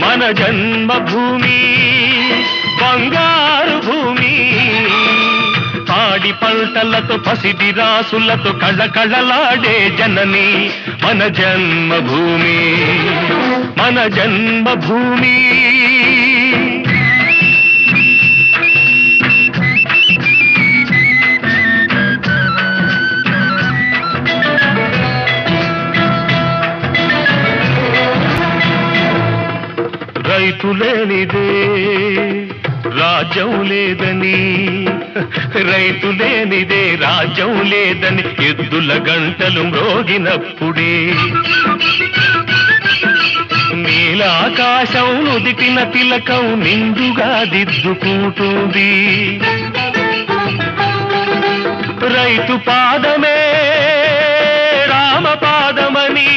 మన జన్మభూమి బంగారు భూమి, పాడి పంటలతో పసిడి రాసులతో కళకళలాడే జనని మన జన్మభూమి, మన జన్మభూమి. రైతు లేనిదే రాజ్యం లేదని, రైతు లేనిదే రాజ్యం లేదని ఎద్దుల గంటలు మ్రోగినప్పుడే, నీలాకాశం నుదిటిన తిలకం నిండుగా దిద్దుకుంటుంది. రైతు పాదమే రామ పాదమని